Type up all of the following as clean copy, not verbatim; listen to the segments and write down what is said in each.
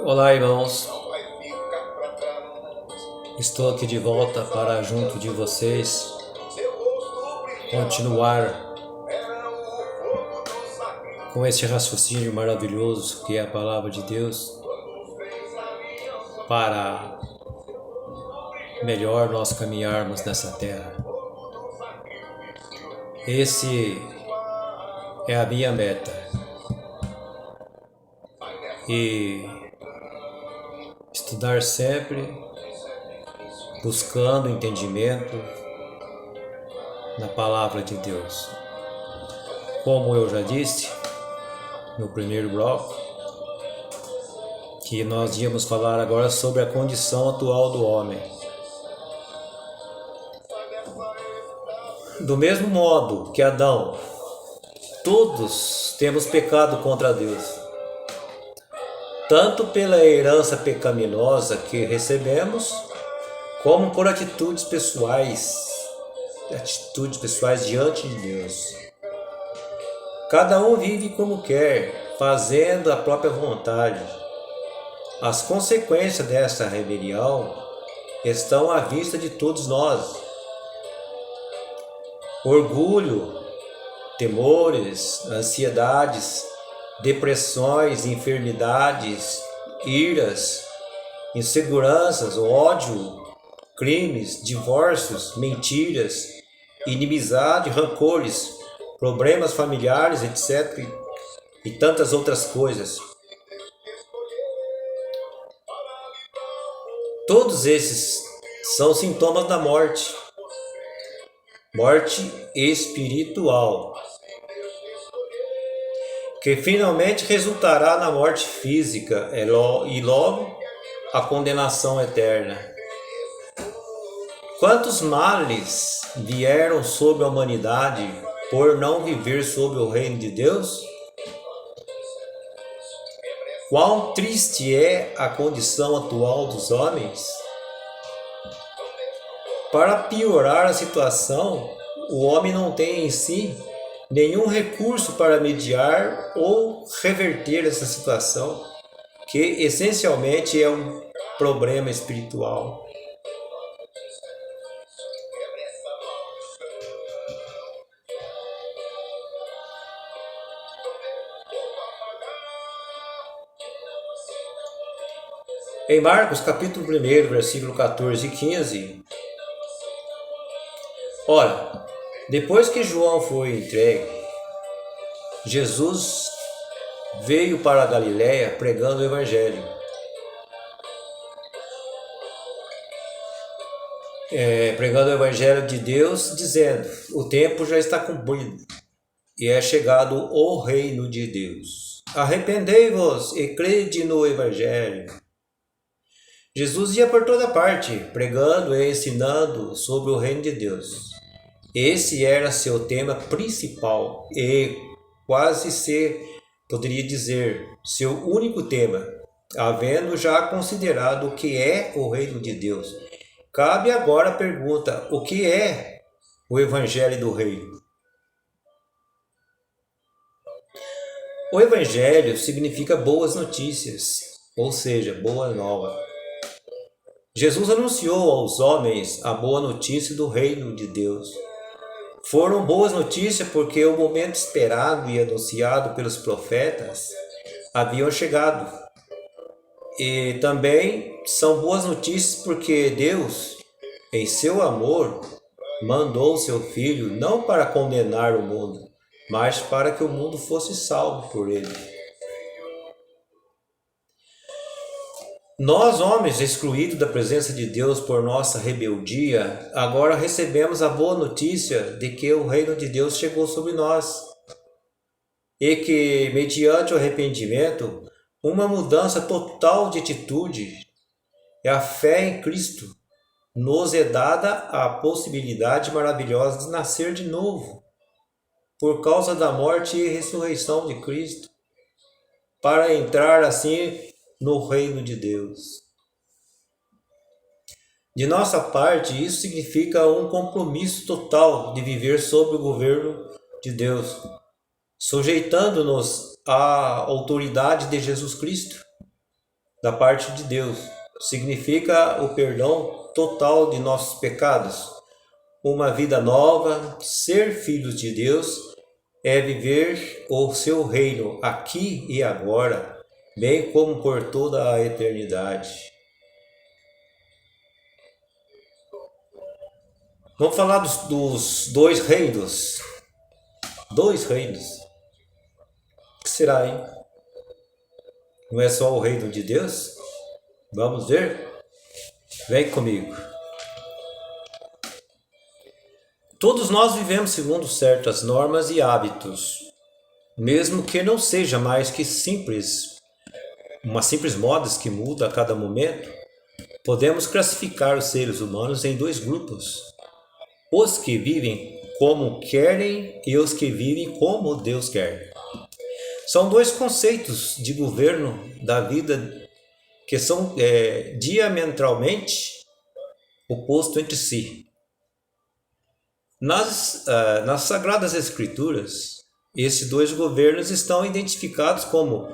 Olá, irmãos. Estou aqui de volta para junto de vocês continuar com este raciocínio maravilhoso que é a palavra de Deus para melhor nós caminharmos nessa terra. Esse é a minha meta. E estudar sempre, buscando entendimento na palavra de Deus. Como eu já disse no primeiro bloco, que nós íamos falar agora sobre a condição atual do homem. Do mesmo modo que Adão, todos temos pecado contra Deus. Tanto pela herança pecaminosa que recebemos, como por atitudes pessoais diante de Deus. Cada um vive como quer, fazendo a própria vontade. As consequências dessa rebelião estão à vista de todos nós. Orgulho, temores, ansiedades, depressões, enfermidades, iras, inseguranças, ódio, crimes, divórcios, mentiras, inimizade, rancores, problemas familiares, etc. e tantas outras coisas. Todos esses são sintomas da morte espiritual, que finalmente resultará na morte física e logo a condenação eterna. Quantos males vieram sobre a humanidade por não viver sob o reino de Deus? Quão triste é a condição atual dos homens? Para piorar a situação, o homem não tem em si nenhum recurso para mediar ou reverter essa situação, que essencialmente é um problema espiritual. Em Marcos capítulo 1, versículo 14 e 15, ora, depois que João foi entregue, Jesus veio para a Galiléia pregando o Evangelho. Pregando o Evangelho de Deus, dizendo: o tempo já está cumprido e é chegado o reino de Deus. Arrependei-vos e crede no Evangelho. Jesus ia por toda parte, pregando e ensinando sobre o reino de Deus. Esse era seu tema principal e quase poderia dizer, seu único tema, havendo já considerado o que é o reino de Deus. Cabe agora a pergunta: o que é o Evangelho do Reino? O Evangelho significa boas notícias, ou seja, boa nova. Jesus anunciou aos homens a boa notícia do reino de Deus. Foram boas notícias porque o momento esperado e anunciado pelos profetas haviam chegado. E também são boas notícias porque Deus, em seu amor, mandou seu Filho não para condenar o mundo, mas para que o mundo fosse salvo por ele. Nós, homens excluídos da presença de Deus por nossa rebeldia, agora recebemos a boa notícia de que o reino de Deus chegou sobre nós e que, mediante o arrependimento, uma mudança total de atitude e a fé em Cristo, nos é dada a possibilidade maravilhosa de nascer de novo, por causa da morte e ressurreição de Cristo, para entrar assim no reino de Deus. De nossa parte, isso significa um compromisso total de viver sob o governo de Deus, sujeitando-nos à autoridade de Jesus Cristo. da parte de Deus. Significa o perdão total de nossos pecados, uma vida nova. Ser filhos de Deus é viver o seu reino aqui e agora, bem como por toda a eternidade. Vamos falar dos dois reinos. Dois reinos. O que será, hein? Não é só o reino de Deus? Vamos ver? Vem comigo. Todos nós vivemos segundo certas normas e hábitos, mesmo que não seja mais que uma simples moda que muda a cada momento. Podemos classificar os seres humanos em dois grupos: os que vivem como querem e os que vivem como Deus quer. São dois conceitos de governo da vida que são diametralmente opostos entre si. Nas Sagradas Escrituras, esses dois governos estão identificados como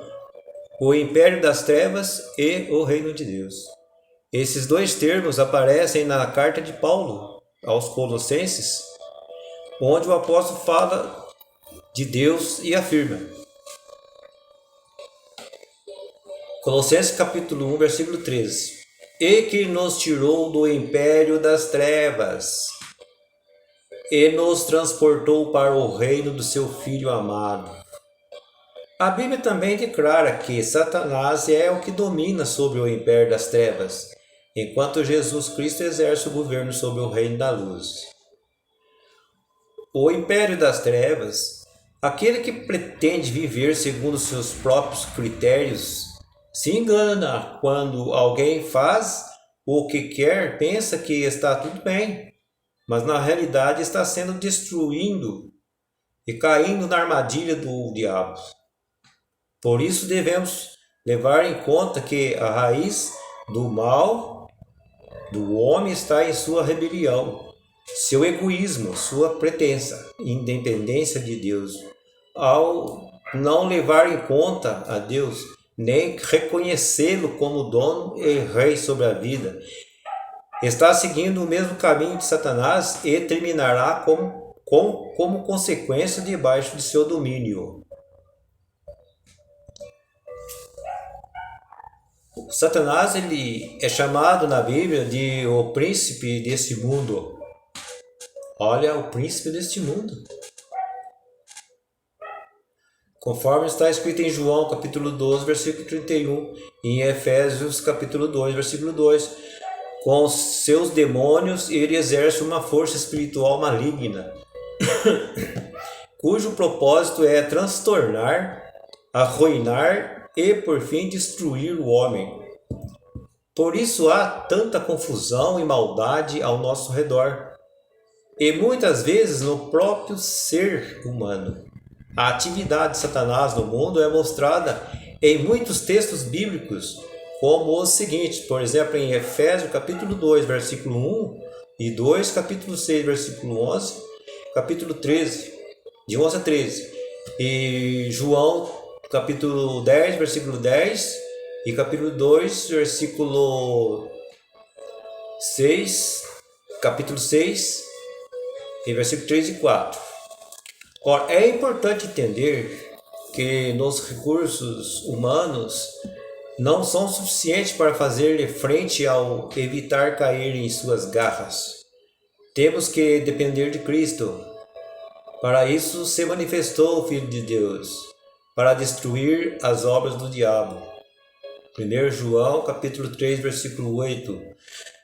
o Império das Trevas e o Reino de Deus. Esses dois termos aparecem na carta de Paulo aos Colossenses, onde o apóstolo fala de Deus e afirma. Colossenses capítulo 1, versículo 13. E que nos tirou do império das trevas e nos transportou para o reino do seu Filho amado. A Bíblia também declara que Satanás é o que domina sobre o império das trevas, enquanto Jesus Cristo exerce o governo sobre o reino da luz. O império das trevas, aquele que pretende viver segundo seus próprios critérios, se engana quando alguém faz o que quer, pensa que está tudo bem, mas na realidade está sendo destruindo e caindo na armadilha do diabo. Por isso devemos levar em conta que a raiz do mal do homem está em sua rebelião, seu egoísmo, sua pretensa independência de Deus. Ao não levar em conta a Deus, nem reconhecê-lo como dono e rei sobre a vida, está seguindo o mesmo caminho de Satanás e terminará como consequência debaixo de seu domínio. Satanás ele é chamado na Bíblia de o príncipe desse mundo. Olha, o príncipe deste mundo. Conforme está escrito em João capítulo 12, versículo 31, e em Efésios capítulo 2, versículo 2, com seus demônios ele exerce uma força espiritual maligna, cujo propósito é transtornar, arruinar e por fim destruir o homem. Por isso há tanta confusão e maldade ao nosso redor, e muitas vezes no próprio ser humano. A atividade de Satanás no mundo é mostrada em muitos textos bíblicos, como os seguintes, por exemplo, em Efésios capítulo 2, versículo 1 e 2, capítulo 6, versículo 11, capítulo 13, de 11 a 13, e João capítulo 10, versículo 10, e capítulo 2, versículo 6, capítulo 6, e versículo 3 e 4. Ora, é importante entender que nos recursos humanos não são suficientes para fazer frente ao evitar cair em suas garras. Temos que depender de Cristo. Para isso se manifestou o Filho de Deus, para destruir as obras do diabo. 1 João capítulo 3, versículo 8.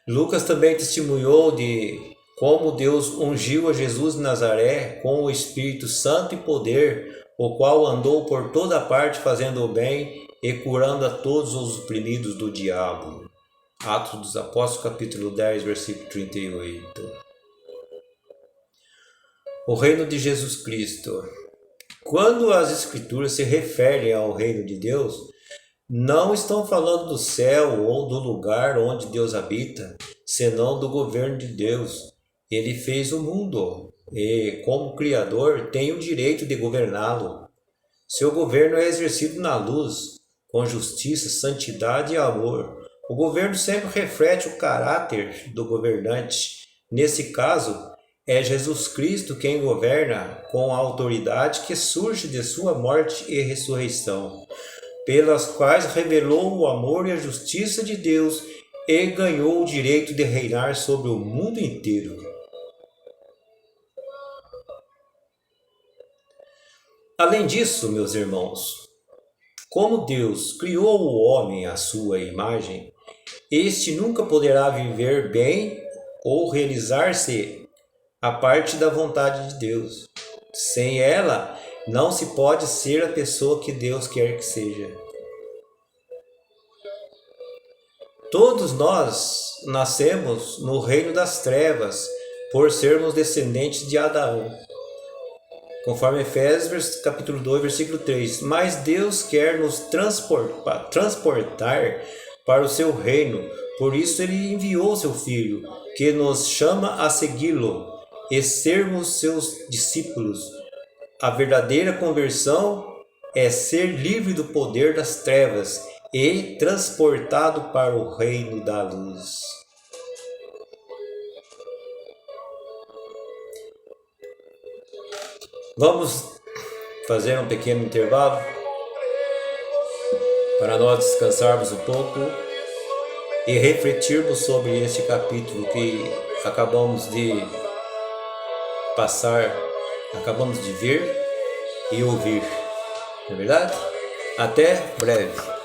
Lucas também testemunhou de como Deus ungiu a Jesus de Nazaré com o Espírito Santo e poder, o qual andou por toda parte fazendo o bem e curando a todos os oprimidos do diabo. Atos dos Apóstolos, capítulo 10, versículo 38. O reino de Jesus Cristo. Quando as Escrituras se referem ao reino de Deus, não estão falando do céu ou do lugar onde Deus habita, senão do governo de Deus. Ele fez o mundo e, como Criador, tem o direito de governá-lo. Seu governo é exercido na luz, com justiça, santidade e amor. O governo sempre reflete o caráter do governante. Nesse caso, é Jesus Cristo quem governa com a autoridade que surge de sua morte e ressurreição, pelas quais revelou o amor e a justiça de Deus e ganhou o direito de reinar sobre o mundo inteiro. Além disso, meus irmãos, como Deus criou o homem à sua imagem, este nunca poderá viver bem ou realizar-se a parte da vontade de Deus. Sem ela, não se pode ser a pessoa que Deus quer que seja. Todos nós nascemos no reino das trevas por sermos descendentes de Adão. Conforme Efésios capítulo 2, versículo 3. Mas Deus quer nos transportar para o seu reino. Por isso ele enviou seu Filho, que nos chama a segui-lo e sermos seus discípulos. A verdadeira conversão é ser livre do poder das trevas e transportado para o reino da luz. Vamos fazer um pequeno intervalo para nós descansarmos um pouco e refletirmos sobre este capítulo que acabamos de passar, acabamos de ver e ouvir. Não é verdade? Até breve.